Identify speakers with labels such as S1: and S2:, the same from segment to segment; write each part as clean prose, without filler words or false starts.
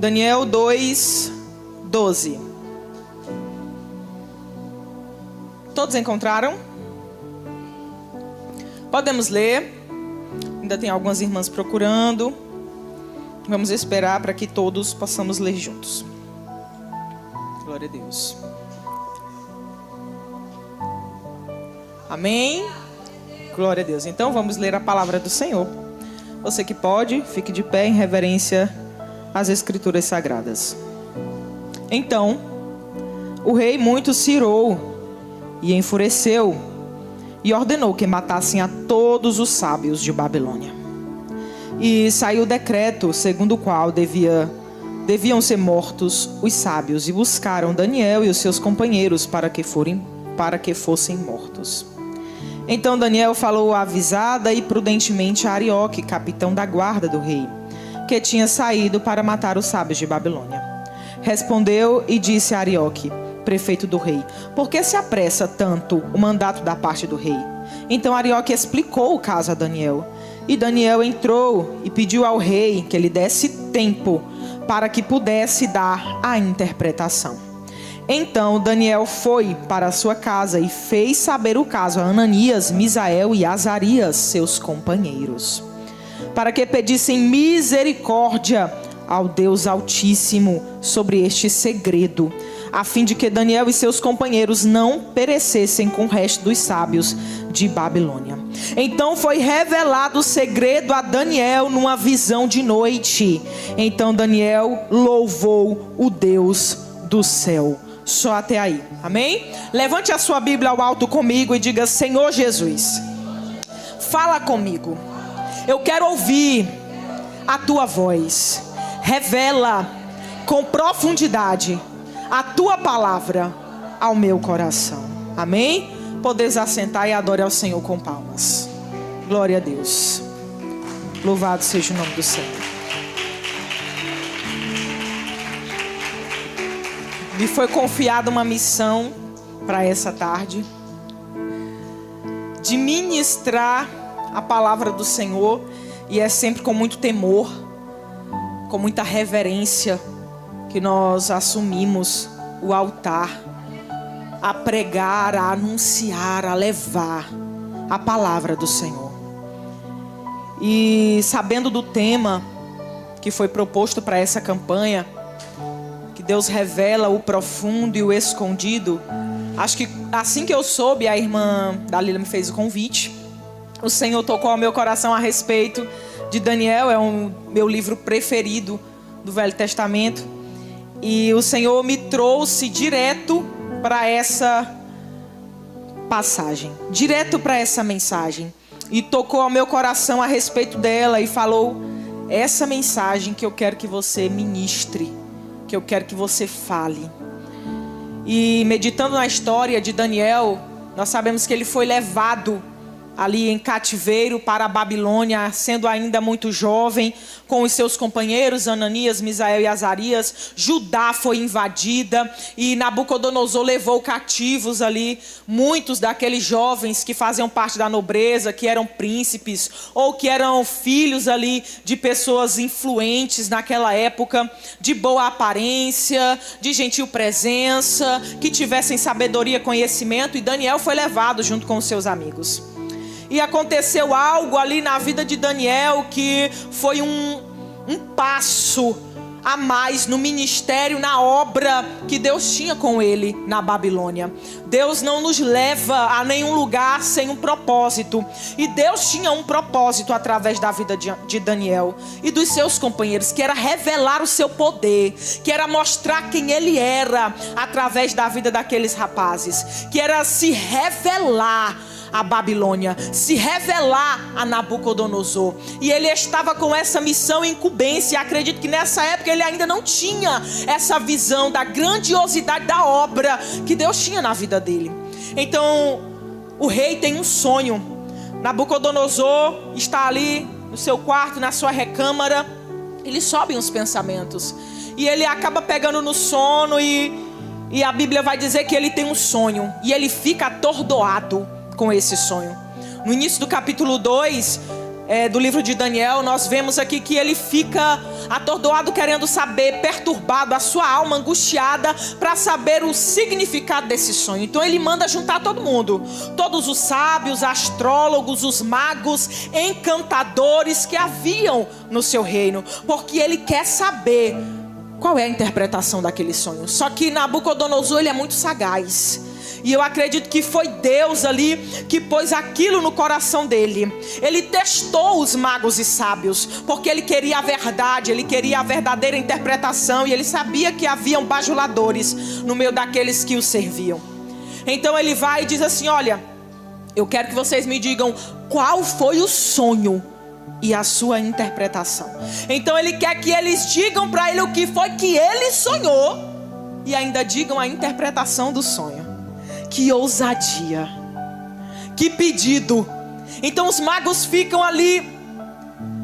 S1: Daniel 2:12. Todos encontraram? Podemos ler. Ainda tem algumas irmãs procurando. Vamos esperar para que todos possamos ler juntos. Glória a Deus. Amém? Glória a Deus. Então vamos ler a palavra do Senhor. Você que pode, fique de pé em reverência às Escrituras Sagradas. Então, o rei muito se irou e enfureceu e ordenou que matassem a todos os sábios de Babilônia. E saiu o decreto segundo o qual deviam ser mortos os sábios, e buscaram Daniel e os seus companheiros para que fossem mortos. Então Daniel falou avisada e prudentemente a Arioque, capitão da guarda do rei, que tinha saído para matar os sábios de Babilônia. Respondeu e disse a Arioque, prefeito do rei: por que se apressa tanto o mandato da parte do rei? Então Arioque explicou o caso a Daniel. E Daniel entrou e pediu ao rei que lhe desse tempo para que pudesse dar a interpretação. Então Daniel foi para a sua casa e fez saber o caso a Ananias, Misael e Azarias, seus companheiros, para que pedissem misericórdia ao Deus Altíssimo sobre este segredo, a fim de que Daniel e seus companheiros não perecessem com o resto dos sábios de Babilônia. Então foi revelado o segredo a Daniel numa visão de noite. Então Daniel louvou o Deus do céu. Só até aí, amém? Levante a sua Bíblia ao alto comigo e diga: Senhor Jesus, fala comigo. Eu quero ouvir a tua voz. Revela com profundidade a tua palavra ao meu coração. Amém? Podeis assentar e adore ao Senhor com palmas. Glória a Deus. Louvado seja o nome do Senhor. Me foi confiada uma missão para essa tarde, de ministrar a palavra do Senhor, e é sempre com muito temor, com muita reverência, que nós assumimos o altar, a pregar, a anunciar, a levar a palavra do Senhor. E sabendo do tema que foi proposto para essa campanha, que Deus revela o profundo e o escondido, acho que assim que eu soube, a irmã Dalila me fez o convite. O Senhor tocou ao meu coração a respeito de Daniel, é o meu livro preferido do Velho Testamento. E o Senhor me trouxe direto para essa passagem, direto para essa mensagem. E tocou ao meu coração a respeito dela e falou: essa mensagem que eu quero que você ministre, que eu quero que você fale. E meditando na história de Daniel, nós sabemos que ele foi levado ali em cativeiro para a Babilônia, sendo ainda muito jovem, com os seus companheiros Ananias, Misael e Azarias. Judá foi invadida e Nabucodonosor levou cativos ali muitos daqueles jovens que faziam parte da nobreza, que eram príncipes ou que eram filhos ali de pessoas influentes naquela época, de boa aparência, de gentil presença, que tivessem sabedoria, conhecimento. E Daniel foi levado junto com os seus amigos. E aconteceu algo ali na vida de Daniel que foi um passo a mais no ministério, na obra que Deus tinha com ele na Babilônia. Deus não nos leva a nenhum lugar sem um propósito. E Deus tinha um propósito através da vida de Daniel e dos seus companheiros, que era revelar o seu poder, que era mostrar quem ele era através da vida daqueles rapazes, que era se revelar a Babilônia, se revelar a Nabucodonosor. E ele estava com essa missão em incumbência. Acredito que nessa época ele ainda não tinha essa visão da grandiosidade da obra que Deus tinha na vida dele. Então o rei tem um sonho. Nabucodonosor está ali no seu quarto, na sua recâmara. Ele sobe uns pensamentos e ele acaba pegando no sono, e a Bíblia vai dizer que ele tem um sonho e ele fica atordoado com esse sonho. No início do capítulo 2, do livro de Daniel, nós vemos aqui que ele fica atordoado, querendo saber, perturbado, a sua alma angustiada para saber o significado desse sonho. Então ele manda juntar todo mundo, todos os sábios, astrólogos, os magos, encantadores que haviam no seu reino, porque ele quer saber qual é a interpretação daquele sonho. Só que Nabucodonosor, ele é muito sagaz. E eu acredito que foi Deus ali que pôs aquilo no coração dele. Ele testou os magos e sábios, porque ele queria a verdade, ele queria a verdadeira interpretação. E ele sabia que haviam bajuladores no meio daqueles que o serviam. Então ele vai e diz assim: olha, eu quero que vocês me digam qual foi o sonho e a sua interpretação. Então ele quer que eles digam para ele o que foi que ele sonhou, e ainda digam a interpretação do sonho. Que ousadia, que pedido. Então os magos ficam ali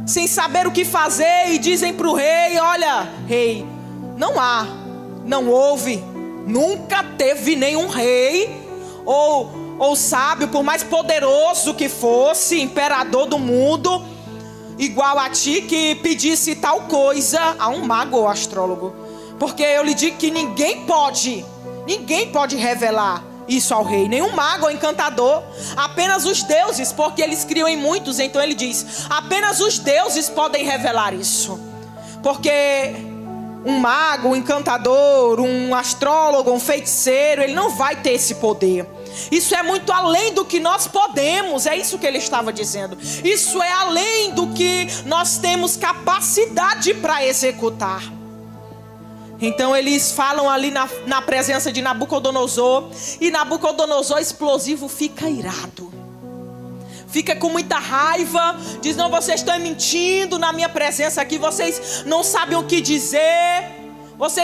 S1: sem saber o que fazer e dizem para o rei: olha, rei, não houve, nunca teve nenhum rei ou sábio, por mais poderoso que fosse, imperador do mundo, igual a ti, que pedisse tal coisa a um mago ou astrólogo. Porque eu lhe digo que ninguém pode revelar isso ao rei, nenhum mago ou encantador, apenas os deuses, porque eles criam em muitos. Então ele diz: apenas os deuses podem revelar isso, porque um mago, um encantador, um astrólogo, um feiticeiro, ele não vai ter esse poder. Isso é muito além do que nós podemos. É isso que ele estava dizendo. Isso é além do que nós temos capacidade para executar. Então eles falam ali na presença de Nabucodonosor. E Nabucodonosor, explosivo, fica irado, fica com muita raiva. Diz: não, vocês estão mentindo na minha presença aqui. Vocês não sabem o que dizer.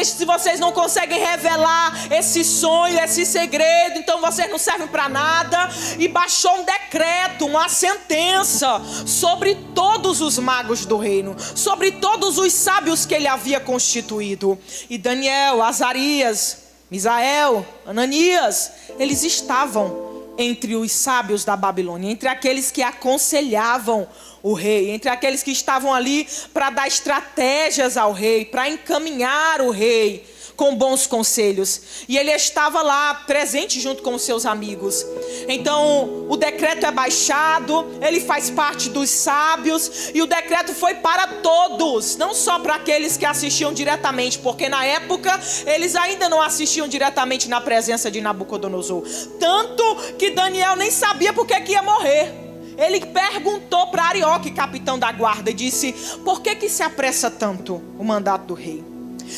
S1: Se vocês não conseguem revelar esse sonho, esse segredo, então vocês não servem para nada. E baixou um decreto, uma sentença sobre todos os magos do reino, sobre todos os sábios que ele havia constituído. E Daniel, Azarias, Misael, Ananias, eles estavam entre os sábios da Babilônia, entre aqueles que aconselhavam o rei, entre aqueles que estavam ali para dar estratégias ao rei, para encaminhar o rei com bons conselhos. E ele estava lá presente junto com os seus amigos. Então o decreto é baixado, ele faz parte dos sábios, e o decreto foi para todos, não só para aqueles que assistiam diretamente, porque na época eles ainda não assistiam diretamente na presença de Nabucodonosor. Tanto que Daniel nem sabia por que ia morrer. Ele perguntou para Arioque, capitão da guarda, e disse: por que se apressa tanto o mandato do rei?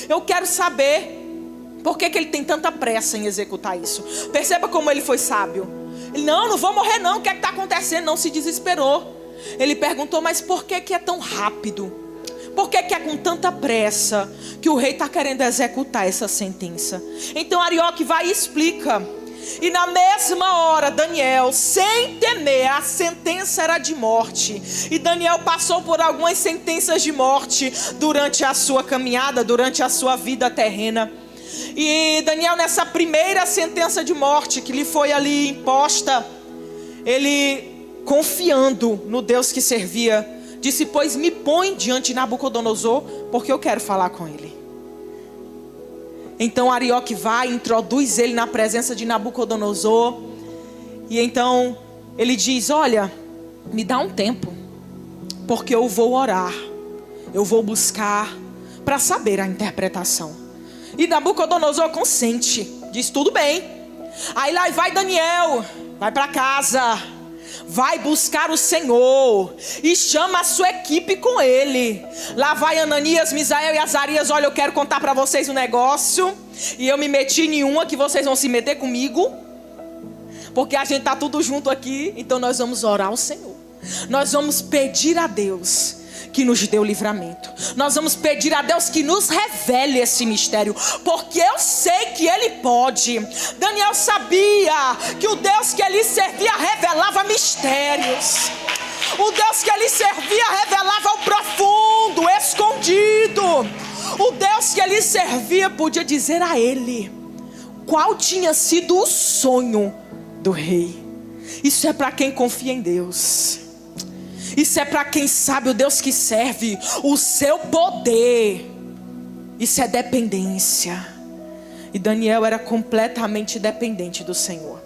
S1: Eu quero saber por que ele tem tanta pressa em executar isso. Perceba como ele foi sábio. Ele: não vou morrer não, o que está acontecendo? Não se desesperou. Ele perguntou: mas por que é tão rápido? Por que é com tanta pressa que o rei está querendo executar essa sentença? Então Arioque vai e explica. E na mesma hora, Daniel, sem temer, a sentença era de morte. E Daniel passou por algumas sentenças de morte durante a sua caminhada, durante a sua vida terrena. E Daniel, nessa primeira sentença de morte que lhe foi ali imposta, ele, confiando no Deus que servia, disse: pois me põe diante de Nabucodonosor, porque eu quero falar com ele. Então Arioque vai, introduz ele na presença de Nabucodonosor. E então ele diz: olha, me dá um tempo, porque eu vou orar, eu vou buscar para saber a interpretação. E Nabucodonosor consente, diz: tudo bem. Aí lá vai Daniel, vai para casa, vai buscar o Senhor e chama a sua equipe com ele. Lá vai Ananias, Misael e Azarias: olha, eu quero contar para vocês um negócio, e eu me meti em uma que vocês vão se meter comigo, porque a gente está tudo junto aqui. Então nós vamos orar ao Senhor, nós vamos pedir a Deus que nos dê o livramento, nós vamos pedir a Deus que nos revele esse mistério, porque eu sei que Ele pode. Daniel sabia que o Deus que ele servia revelava mistérios. O Deus que ele servia revelava o profundo, o escondido. O Deus que ele servia podia dizer a ele qual tinha sido o sonho do rei. Isso é para quem confia em Deus. Isso é para quem sabe o Deus que serve, o seu poder. Isso é dependência. E Daniel era completamente dependente do Senhor.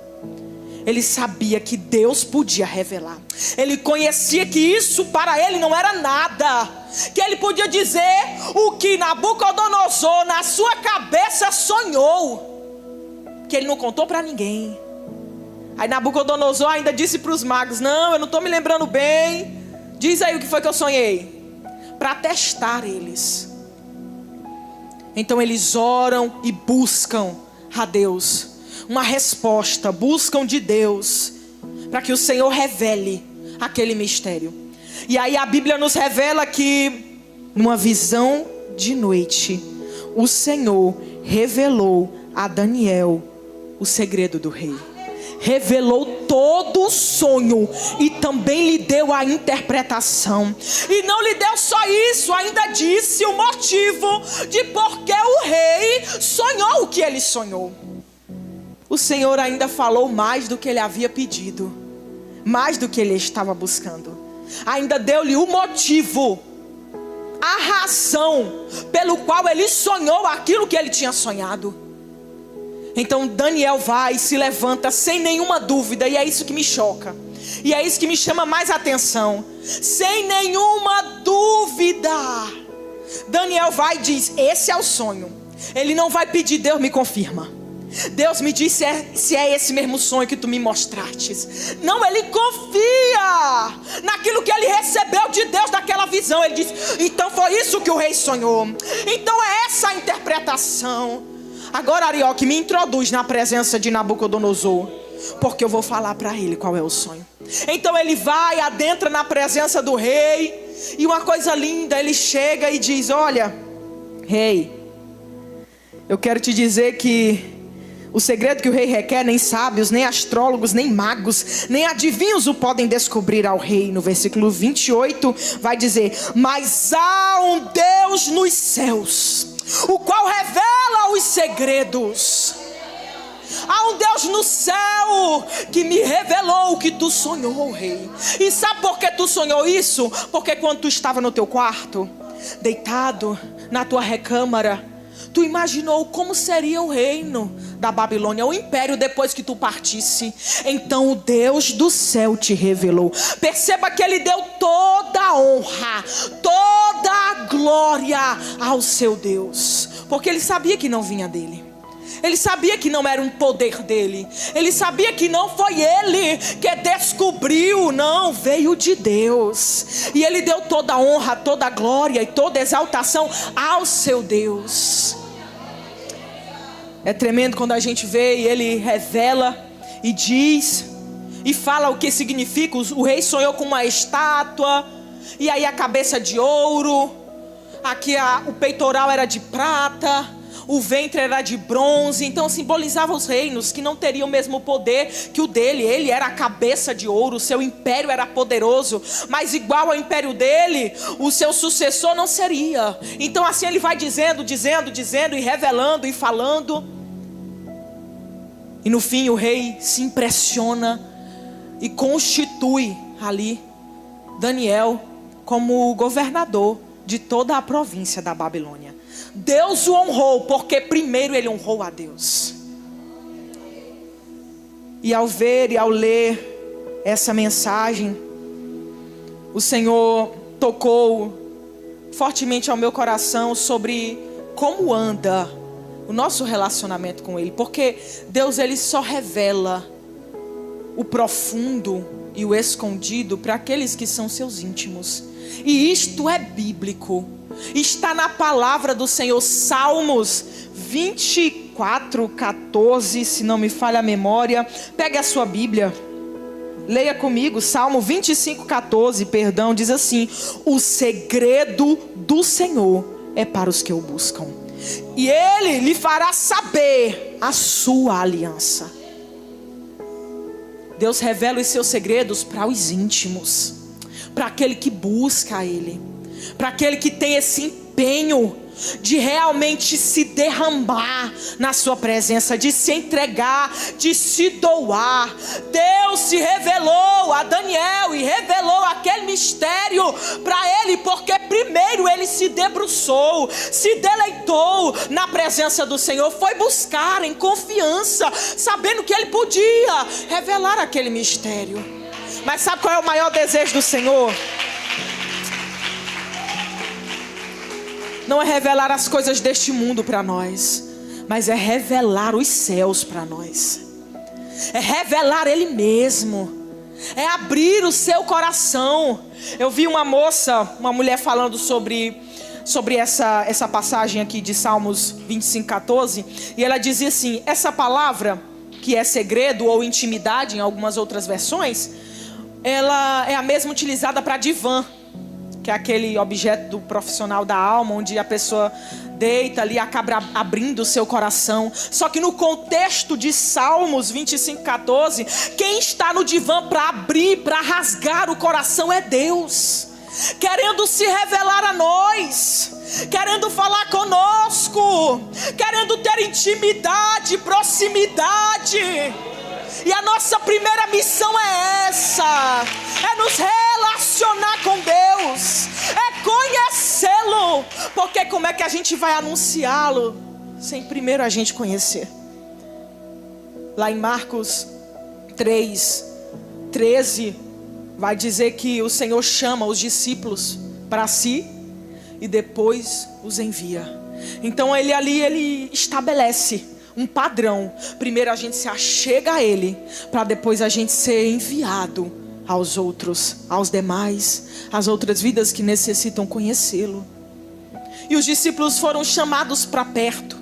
S1: Ele sabia que Deus podia revelar. Ele conhecia que isso para ele não era nada. Que ele podia dizer o que Nabucodonosor na sua cabeça sonhou. Que ele não contou para ninguém. Aí Nabucodonosor ainda disse para os magos: não, eu não estou me lembrando bem. Diz aí o que foi que eu sonhei. Para testar eles. Então eles oram e buscam a Deus uma resposta, buscam de Deus para que o Senhor revele aquele mistério. E aí a Bíblia nos revela que numa visão de noite o Senhor revelou a Daniel o segredo do rei. Revelou todo o sonho e também lhe deu a interpretação. E não lhe deu só isso, ainda disse o motivo de por que o rei sonhou o que ele sonhou. O Senhor ainda falou mais do que ele havia pedido, mais do que ele estava buscando. Ainda deu-lhe o motivo, a razão pelo qual ele sonhou aquilo que ele tinha sonhado. Então Daniel vai e se levanta sem nenhuma dúvida. E é isso que me choca. E é isso que me chama mais atenção. Sem nenhuma dúvida, Daniel vai e diz: esse é o sonho. Ele não vai pedir: Deus me confirma, Deus me diz se é esse mesmo sonho que tu me mostrastes. Não, ele confia naquilo que ele recebeu de Deus daquela visão. Ele diz: então foi isso que o rei sonhou. Então é essa a interpretação. Agora, Arioque, me introduz na presença de Nabucodonosor, porque eu vou falar para ele qual é o sonho. Então ele vai, adentra na presença do rei, e uma coisa linda, ele chega e diz: olha, rei, eu quero te dizer que o segredo que o rei requer, nem sábios, nem astrólogos, nem magos, nem adivinhos o podem descobrir ao rei. No versículo 28 vai dizer: mas há um Deus nos céus, o qual revela os segredos. Há um Deus no céu que me revelou o que tu sonhou, rei. E sabe por que tu sonhou isso? Porque quando tu estava no teu quarto, deitado na tua recâmara, tu imaginou como seria o reino da Babilônia, o império, depois que tu partisse. Então o Deus do céu te revelou. Perceba que ele deu toda a honra, toda a glória ao seu Deus, porque ele sabia que não vinha dele. Ele sabia que não era um poder dele. Ele sabia que não foi ele que descobriu, não, veio de Deus. E ele deu toda a honra, toda a glória e toda a exaltação ao seu Deus. É tremendo quando a gente vê e ele revela e diz e fala o que significa. O rei sonhou com uma estátua, e aí a cabeça de ouro, aqui o peitoral era de prata, o ventre era de bronze. Então simbolizava os reinos que não teriam o mesmo poder que o dele. Ele era a cabeça de ouro, o seu império era poderoso, mas igual ao império dele, o seu sucessor não seria. Então assim ele vai dizendo e revelando e falando. E no fim o rei se impressiona e constitui ali Daniel como governador de toda a província da Babilônia. Deus o honrou, porque primeiro ele honrou a Deus. E ao ver e ao ler essa mensagem, o Senhor tocou fortemente ao meu coração sobre como anda o nosso relacionamento com ele. Porque Deus, ele só revela o profundo e o escondido para aqueles que são seus íntimos. E isto é bíblico. Está na palavra do Senhor. Salmos 24, 14, se não me falha a memória. Pegue a sua Bíblia, leia comigo. Salmo 25, 14, perdão, diz assim: o segredo do Senhor é para os que o buscam, e Ele lhe fará saber a sua aliança. Deus revela os seus segredos para os íntimos, para aquele que busca a Ele, para aquele que tem esse empenho de realmente se derramar na sua presença, de se entregar, de se doar. Deus se revelou a Daniel e revelou aquele mistério para ele, porque primeiro ele se debruçou, se deleitou na presença do Senhor, foi buscar em confiança, sabendo que ele podia revelar aquele mistério. Mas sabe qual é o maior desejo do Senhor? Não é revelar as coisas deste mundo para nós, mas é revelar os céus para nós. É revelar Ele mesmo. É abrir o seu coração. Eu vi uma mulher falando sobre essa passagem aqui de Salmos 25:14. E ela dizia assim: essa palavra, que é segredo ou intimidade em algumas outras versões, ela é a mesma utilizada para divã, que é aquele objeto do profissional da alma, onde a pessoa deita ali e acaba abrindo o seu coração. Só que no contexto de Salmos 25:14, quem está no divã para abrir, para rasgar o coração é Deus, querendo se revelar a nós, querendo falar conosco, querendo ter intimidade, proximidade. E a nossa primeira missão é essa: é nos relacionar com Deus, é conhecê-lo. Porque como é que a gente vai anunciá-lo sem primeiro a gente conhecer? Lá em Marcos 3:13 vai dizer que o Senhor chama os discípulos para si e depois os envia. Então ele estabelece um padrão. Primeiro a gente se achega a Ele, para depois a gente ser enviado aos outros, aos demais, às outras vidas que necessitam conhecê-lo. E os discípulos foram chamados para perto,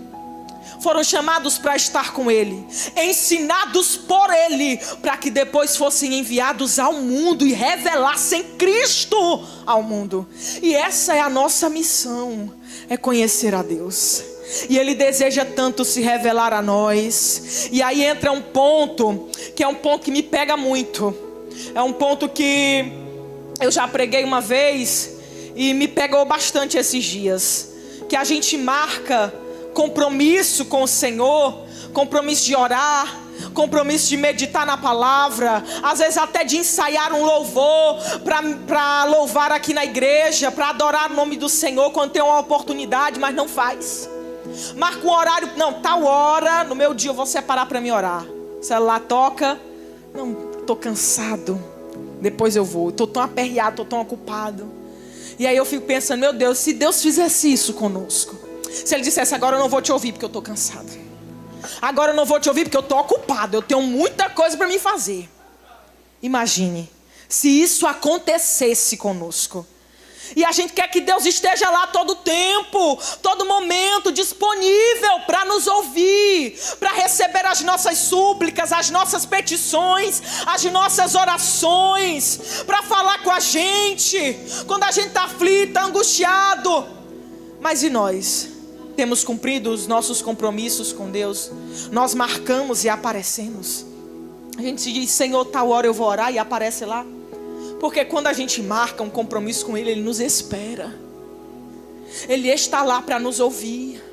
S1: foram chamados para estar com Ele, ensinados por Ele, para que depois fossem enviados ao mundo e revelassem Cristo ao mundo. E essa é a nossa missão, é conhecer a Deus. E Ele deseja tanto se revelar a nós. E aí entra um ponto, que é um ponto que me pega muito. É um ponto que eu já preguei uma vez e me pegou bastante esses dias. Que a gente marca compromisso com o Senhor, compromisso de orar, compromisso de meditar na palavra, às vezes até de ensaiar um louvor para louvar aqui na igreja, para adorar o nome do Senhor quando tem uma oportunidade, mas não faz. Marca um horário, não, tal hora no meu dia eu vou separar para me orar. O celular toca, não, estou cansado, depois eu vou, estou tão aperreado, estou tão ocupado. E aí eu fico pensando, meu Deus, se Deus fizesse isso conosco, se Ele dissesse: agora eu não vou te ouvir porque eu estou cansado, agora eu não vou te ouvir porque eu estou ocupado, eu tenho muita coisa para me fazer. Imagine se isso acontecesse conosco. E a gente quer que Deus esteja lá todo tempo, todo momento, disponível para nos ouvir, para receber as nossas súplicas, as nossas petições, as nossas orações, para falar com a gente quando a gente está aflito, angustiado. Mas e nós? Temos cumprido os nossos compromissos com Deus? Nós marcamos e aparecemos? A gente se diz: Senhor, tal hora eu vou orar, e aparece lá. Porque quando a gente marca um compromisso com Ele, Ele nos espera. Ele está lá para nos ouvir.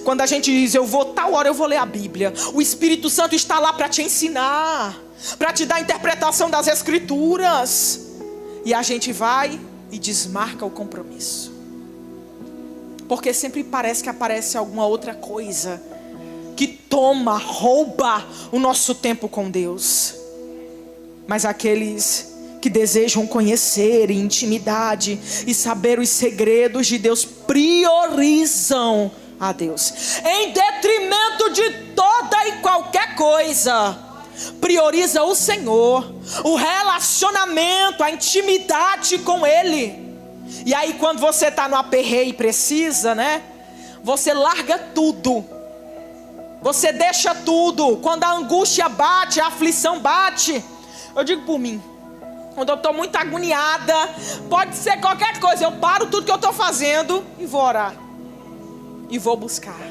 S1: Quando a gente diz: eu vou tal hora, eu vou ler a Bíblia, o Espírito Santo está lá para te ensinar, para te dar a interpretação das Escrituras. E a gente vai e desmarca o compromisso. Porque sempre parece que aparece alguma outra coisa que toma, rouba o nosso tempo com Deus. Mas aqueles que desejam conhecer em intimidade e saber os segredos de Deus priorizam a Deus em detrimento de toda e qualquer coisa. Prioriza o Senhor, o relacionamento, a intimidade com Ele. E aí quando você está no aperreio e precisa, né? Você larga tudo, você deixa tudo. Quando a angústia bate, a aflição bate, eu digo por mim, quando eu estou muito agoniada, pode ser qualquer coisa, eu paro tudo que eu estou fazendo e vou orar, e vou buscar.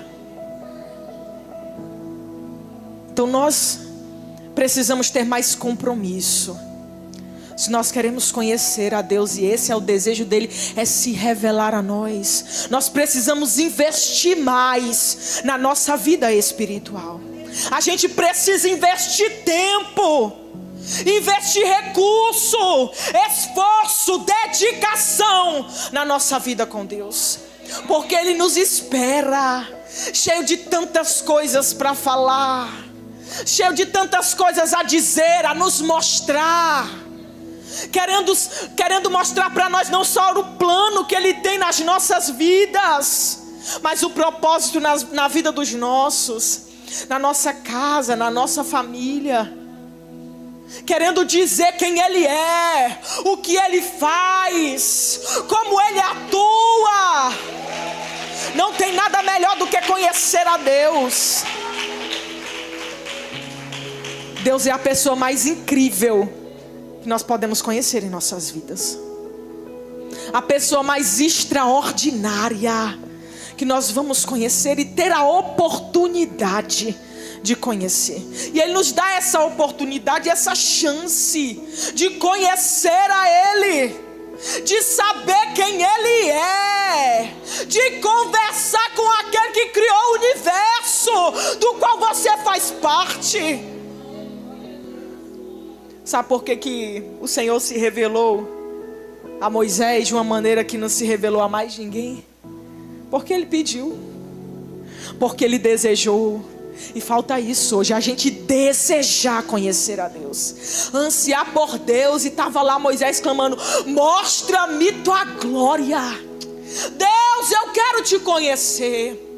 S1: Então nós precisamos ter mais compromisso. Se nós queremos conhecer a Deus, e esse é o desejo dele, é se revelar a nós, nós precisamos investir mais na nossa vida espiritual. A gente precisa investir tempo, investir recurso, esforço, dedicação na nossa vida com Deus, porque Ele nos espera, cheio de tantas coisas para falar, cheio de tantas coisas a dizer, a nos mostrar, querendo mostrar para nós não só o plano que Ele tem nas nossas vidas, mas o propósito na vida dos nossos, na nossa casa, na nossa família, querendo dizer quem Ele é, o que Ele faz, como Ele atua. Não tem nada melhor do que conhecer a Deus. Deus é a pessoa mais incrível que nós podemos conhecer em nossas vidas, a pessoa mais extraordinária que nós vamos conhecer e ter a oportunidade de conhecer. E Ele nos dá essa oportunidade, essa chance de conhecer a Ele, de saber quem Ele é, de conversar com aquele que criou o universo, do qual você faz parte. Sabe por que o Senhor se revelou a Moisés de uma maneira que não se revelou a mais ninguém? Porque Ele pediu, porque Ele desejou. E falta isso hoje, a gente desejar conhecer a Deus, ansiar por Deus. E estava lá Moisés clamando: mostra-me tua glória. Deus, eu quero te conhecer,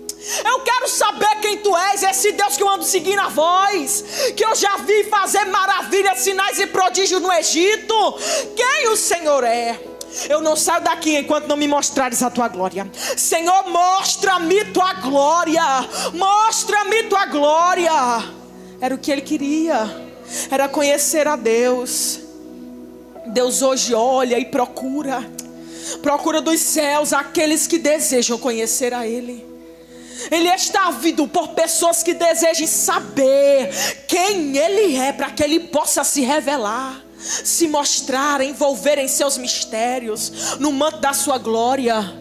S1: eu quero saber quem tu és, esse Deus que eu ando seguindo a voz, que eu já vi fazer maravilhas, sinais e prodígios no Egito. Quem o Senhor é? Eu não saio daqui enquanto não me mostrares a tua glória. Senhor, mostra-me tua glória, mostra-me tua glória. Era o que ele queria, era conhecer a Deus. Deus hoje olha e procura dos céus aqueles que desejam conhecer a Ele. Ele está ávido por pessoas que desejem saber quem Ele é, para que Ele possa se revelar, se mostrar, envolver em seus mistérios, no manto da sua glória.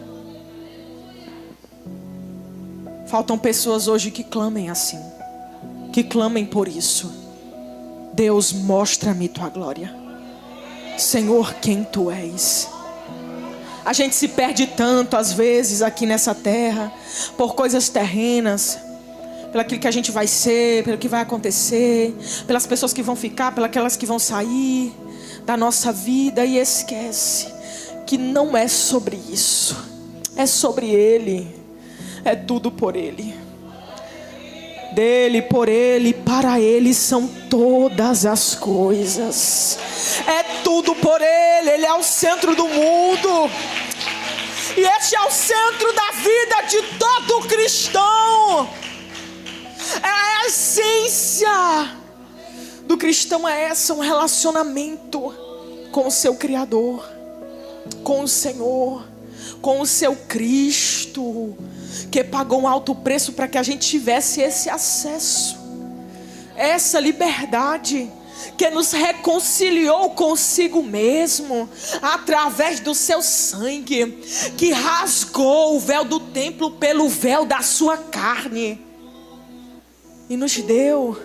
S1: Faltam pessoas hoje que clamem assim, que clamem por isso. Deus, mostra-me tua glória. Senhor, quem tu és? A gente se perde tanto às vezes aqui nessa terra, por coisas terrenas, pelo aquilo que a gente vai ser, pelo que vai acontecer, pelas pessoas que vão ficar, pelas aquelas que vão sair da nossa vida, e esquece que não é sobre isso, é sobre Ele, é tudo por Ele, dele, por Ele, para Ele são todas as coisas, é tudo por Ele. Ele é o centro do mundo, e este é o centro da vida de todo cristão. É a essência do cristão, é essa, um relacionamento com o seu Criador, com o Senhor, com o seu Cristo, que pagou um alto preço para que a gente tivesse esse acesso, essa liberdade, que nos reconciliou consigo mesmo, através do seu sangue, que rasgou o véu do templo pelo véu da sua carne, e nos deu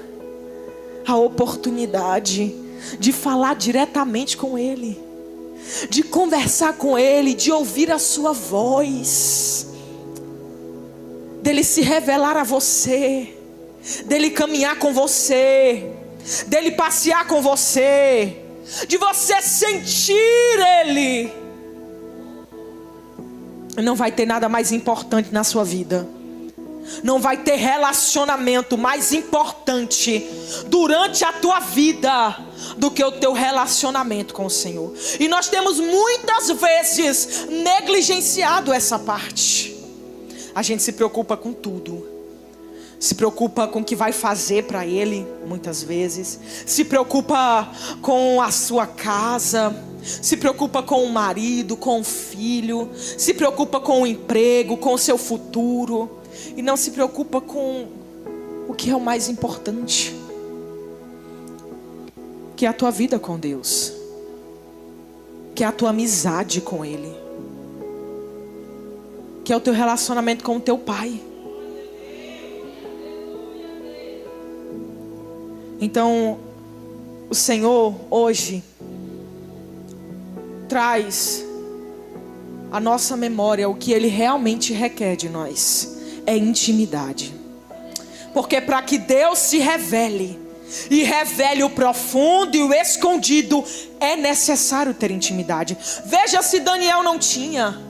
S1: a oportunidade de falar diretamente com Ele, de conversar com Ele, de ouvir a sua voz, dele se revelar a você, dele caminhar com você, dele passear com você, de você sentir Ele. Não vai ter nada mais importante na sua vida, não vai ter relacionamento mais importante durante a tua vida do que o teu relacionamento com o Senhor. E nós temos muitas vezes negligenciado essa parte. A gente se preocupa com tudo, se preocupa com o que vai fazer para Ele, muitas vezes, se preocupa com a sua casa, se preocupa com o marido, com o filho, se preocupa com o emprego, com o seu futuro, e não se preocupa com o que é o mais importante, que é a tua vida com Deus. que é a tua amizade com Ele, que é o teu relacionamento com o teu Pai. Então, o Senhor hoje traz à nossa memória o que Ele realmente requer de nós: é intimidade. Porque para que Deus se revele, e revele o profundo e o escondido, é necessário ter intimidade. Veja se Daniel não tinha.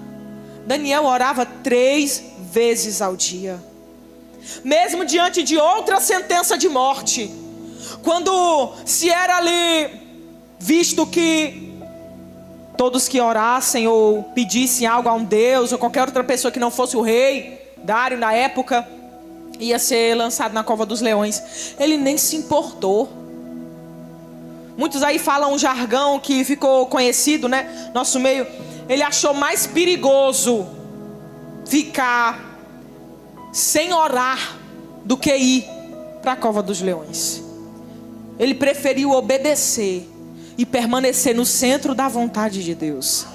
S1: Daniel orava 3 vezes ao dia, mesmo diante de outra sentença de morte. Quando se era ali visto que todos que orassem ou pedissem algo a um Deus, ou qualquer outra pessoa que não fosse o rei Dário na época, ia ser lançado na cova dos leões, ele nem se importou. Muitos aí falam um jargão que ficou conhecido, né, nosso meio. Ele achou mais perigoso ficar sem orar do que ir para a cova dos leões. Ele preferiu obedecer e permanecer no centro da vontade de Deus,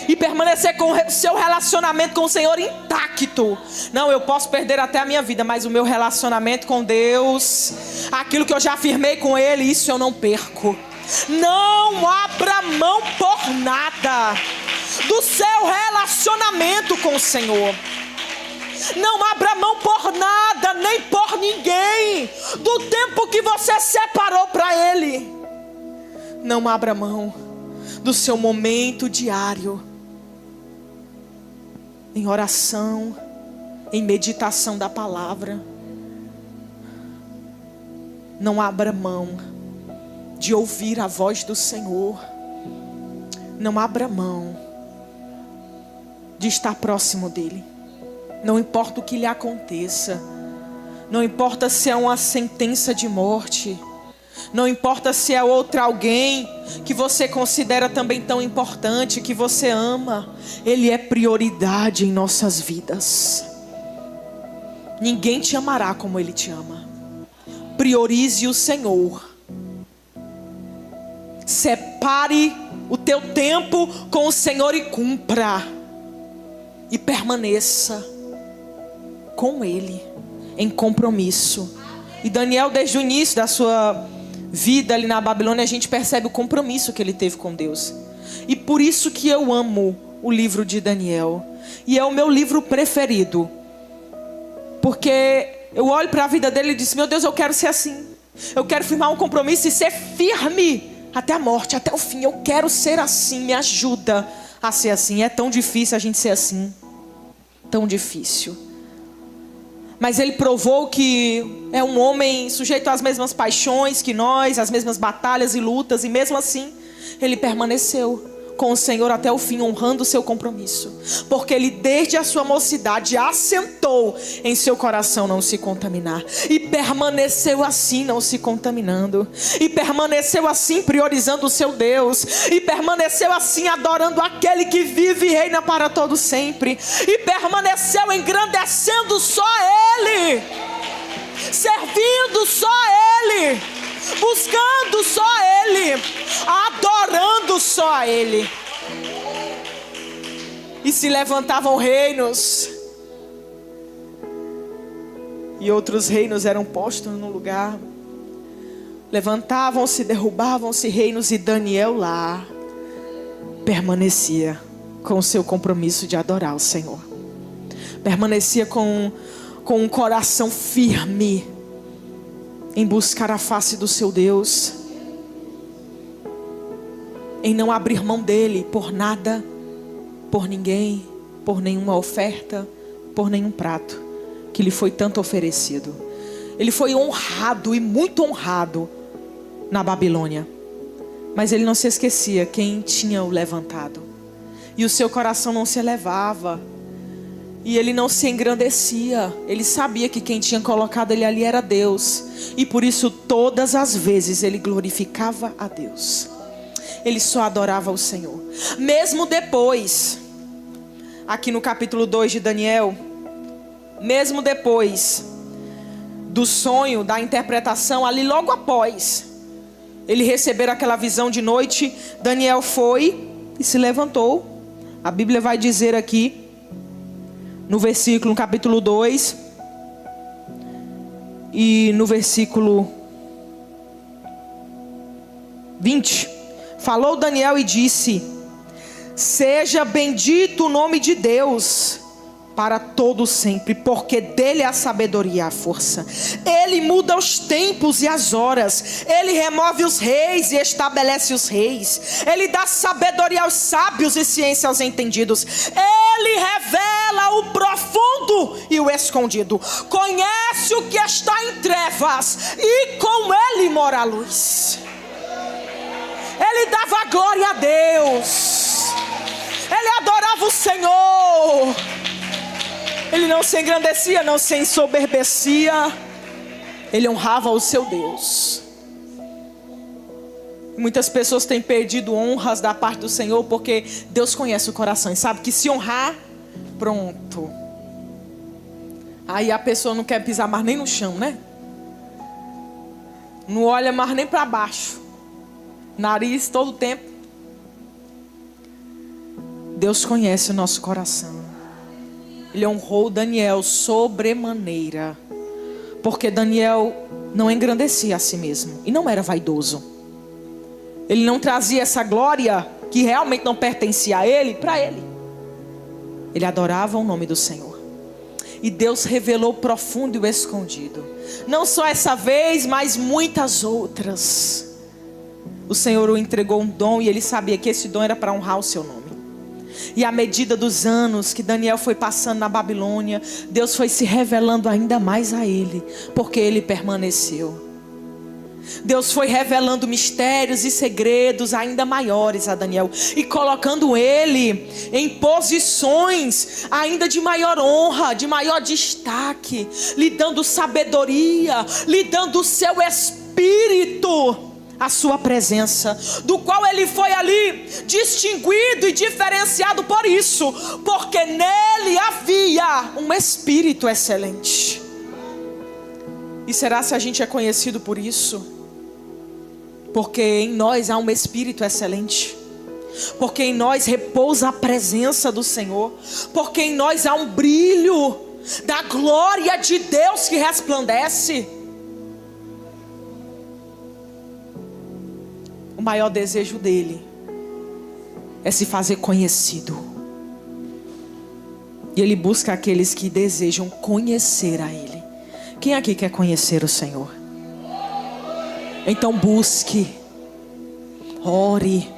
S1: e permanecer com o seu relacionamento com o Senhor intacto. Não, eu posso perder até a minha vida, mas o meu relacionamento com Deus, aquilo que eu já afirmei com Ele, isso eu não perco. Não abra mão por nada do seu relacionamento com o Senhor. Não abra mão por nada, nem por ninguém, do tempo que você separou para Ele. Não abra mão do seu momento diário, em oração, em meditação da palavra. Não abra mão de ouvir a voz do Senhor. Não abra mão de estar próximo dEle. Não importa o que lhe aconteça. Não importa se é uma sentença de morte. Não importa se é outra alguém que você considera também tão importante, que você ama. Ele é prioridade em nossas vidas. Ninguém te amará como Ele te ama. Priorize o Senhor. Separe o teu tempo com o Senhor e cumpra. E permaneça com Ele em compromisso. E Daniel, desde o início da sua vida ali na Babilônia, a gente percebe o compromisso que ele teve com Deus. E por isso que eu amo o livro de Daniel. E é o meu livro preferido. Porque eu olho para a vida dele e disse: meu Deus, eu quero ser assim. Eu quero firmar um compromisso e ser firme até a morte, até o fim. Eu quero ser assim, me ajuda a ser assim. É tão difícil a gente ser assim. Tão difícil. Mas ele provou que é um homem sujeito às mesmas paixões que nós, às mesmas batalhas e lutas. E mesmo assim, ele permaneceu com o Senhor até o fim, honrando o seu compromisso. Porque ele desde a sua mocidade assentou em seu coração não se contaminar. E permaneceu assim, não se contaminando. E permaneceu assim, priorizando o seu Deus. E permaneceu assim, adorando aquele que vive e reina para todo sempre. E permaneceu engrandecendo só Ele, servindo só Ele, buscando só Ele, adorando só a Ele. E se levantavam reinos, e outros reinos eram postos no lugar. Levantavam-se, derrubavam-se reinos, e Daniel lá permanecia com o seu compromisso de adorar o Senhor. Permanecia com um coração firme em buscar a face do seu Deus, em não abrir mão dele por nada, por ninguém, por nenhuma oferta, por nenhum prato que lhe foi tanto oferecido. Ele foi honrado, e muito honrado, na Babilônia, mas ele não se esquecia quem tinha o levantado, e o seu coração não se elevava, e ele não se engrandecia. Ele sabia que quem tinha colocado ele ali era Deus. E por isso todas as vezes ele glorificava a Deus. Ele só adorava o Senhor. Mesmo depois, aqui no capítulo 2 de Daniel, mesmo depois do sonho, da interpretação, ali logo após, ele receber aquela visão de noite, Daniel foi e se levantou. A Bíblia vai dizer aqui, no capítulo 2, e no versículo 20, falou Daniel e disse: seja bendito o nome de Deus para todo sempre, porque dele é a sabedoria e a força. Ele muda os tempos e as horas. Ele remove os reis e estabelece os reis. Ele dá sabedoria aos sábios e ciência aos entendidos. Ele revela o profundo e o escondido. Conhece o que está em trevas e com ele mora a luz. Ele dava glória a Deus. Ele adorava o Senhor. Ele não se engrandecia, não se ensoberbecia. Ele honrava o seu Deus. Muitas pessoas têm perdido honras da parte do Senhor, porque Deus conhece o coração e sabe que se honrar, pronto. Aí a pessoa não quer pisar mais nem no chão, né? Não olha mais nem para baixo. Nariz todo o tempo. Deus conhece o nosso coração. Ele honrou Daniel sobremaneira, porque Daniel não engrandecia a si mesmo e não era vaidoso. Ele não trazia essa glória que realmente não pertencia a ele para ele. Ele adorava o nome do Senhor. E Deus revelou o profundo e o escondido. Não só essa vez, mas muitas outras. O Senhor o entregou um dom e ele sabia que esse dom era para honrar o seu nome. E à medida dos anos que Daniel foi passando na Babilônia, Deus foi se revelando ainda mais a ele, porque ele permaneceu. Deus foi revelando mistérios e segredos ainda maiores a Daniel, e colocando ele em posições ainda de maior honra, de maior destaque, lhe dando sabedoria, lhe dando o seu espírito, a sua presença, do qual ele foi ali distinguido e diferenciado por isso, porque nele havia um espírito excelente. E será se a gente é conhecido por isso? Porque em nós há um espírito excelente, porque em nós repousa a presença do Senhor, porque em nós há um brilho da glória de Deus que resplandece. O maior desejo dele é se fazer conhecido. E ele busca aqueles que desejam conhecer a ele. Quem aqui quer conhecer o Senhor? Então busque, ore,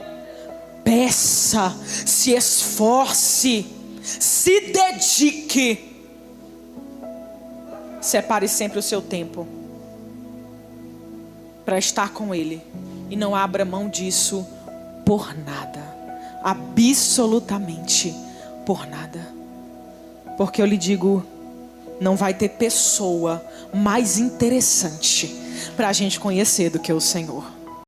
S1: peça, se esforce, se dedique. Separe sempre o seu tempo para estar com ele. E não abra mão disso por nada. Absolutamente por nada. Porque eu lhe digo, não vai ter pessoa mais interessante para a gente conhecer do que o Senhor.